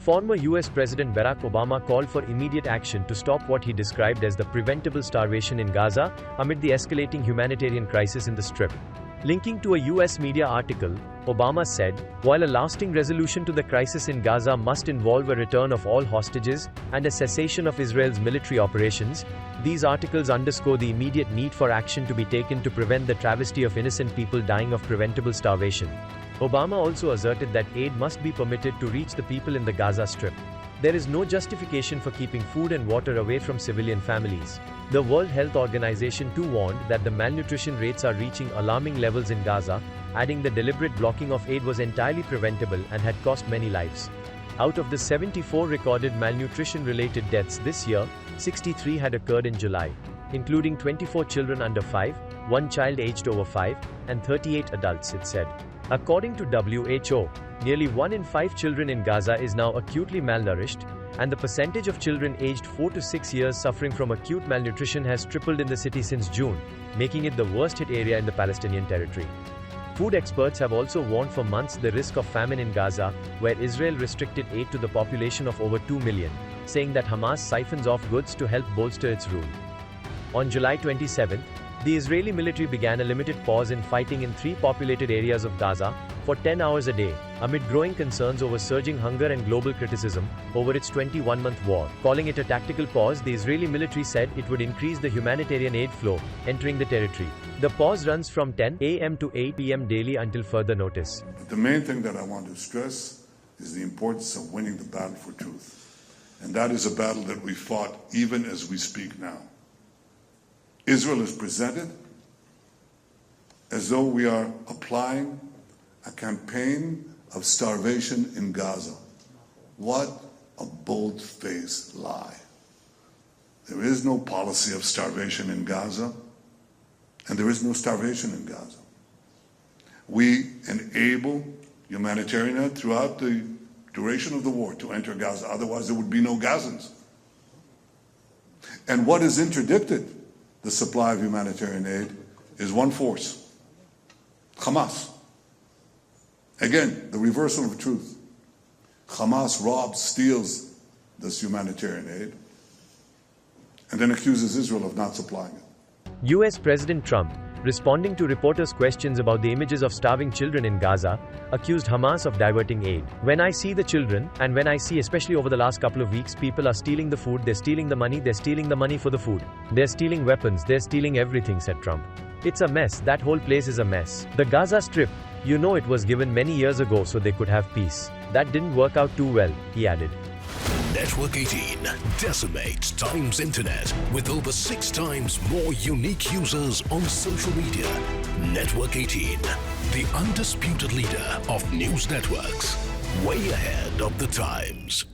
Former US President Barack Obama called for immediate action to stop what he described as the preventable starvation in Gaza amid the escalating humanitarian crisis in the Strip. Linking to a US media article, Obama said, while a lasting resolution to the crisis in Gaza must involve a return of all hostages and a cessation of Israel's military operations, these articles underscore the immediate need for action to be taken to prevent the travesty of innocent people dying of preventable starvation. Obama also asserted that aid must be permitted to reach the people in the Gaza Strip. There is no justification for keeping food and water away from civilian families. The World Health Organization too warned that the malnutrition rates are reaching alarming levels in Gaza, adding the deliberate blocking of aid was entirely preventable and had cost many lives. Out of the 74 recorded malnutrition-related deaths this year, 63 had occurred in July, including 24 children under 5, 1 child aged over 5, and 38 adults, it said. According to WHO, nearly 1 in 5 children in Gaza is now acutely malnourished, and the percentage of children aged 4 to 6 years suffering from acute malnutrition has tripled in the city since June, making it the worst-hit area in the Palestinian territory. Food experts have also warned for months the risk of famine in Gaza, where Israel restricted aid to the population of over 2 million, saying that Hamas siphons off goods to help bolster its rule. On July 27, the Israeli military began a limited pause in fighting in 3 populated areas of Gaza for 10 hours a day, amid growing concerns over surging hunger and global criticism over its 21-month war. Calling it a tactical pause, the Israeli military said it would increase the humanitarian aid flow entering the territory. The pause runs from 10 a.m. to 8 p.m. daily until further notice. The main thing that I want to stress is the importance of winning the battle for truth. And that is a battle that we fought even as we speak now. Israel is presented as though we are applying a campaign of starvation in Gaza. What a bold-faced lie. There is no policy of starvation in Gaza, and there is no starvation in Gaza. We enable humanitarian aid throughout the duration of the war to enter Gaza, otherwise there would be no Gazans. And what is interdicted the supply of humanitarian aid is one force, Hamas. Again, the reversal of truth. Hamas robs, steals this humanitarian aid, and then accuses Israel of not supplying it. US President Trump, responding to reporters' questions about the images of starving children in Gaza, accused Hamas of diverting aid. When I see the children, and when I see, especially over the last couple of weeks, people are stealing the food, they're stealing the money for the food. They're stealing weapons, they're stealing everything, said Trump. It's a mess, that whole place is a mess. The Gaza Strip, you know, it was given many years ago so they could have peace. That didn't work out too well, he added. Network 18 decimates Times Internet with over 6 times more unique users on social media. Network 18, the undisputed leader of news networks, way ahead of the times.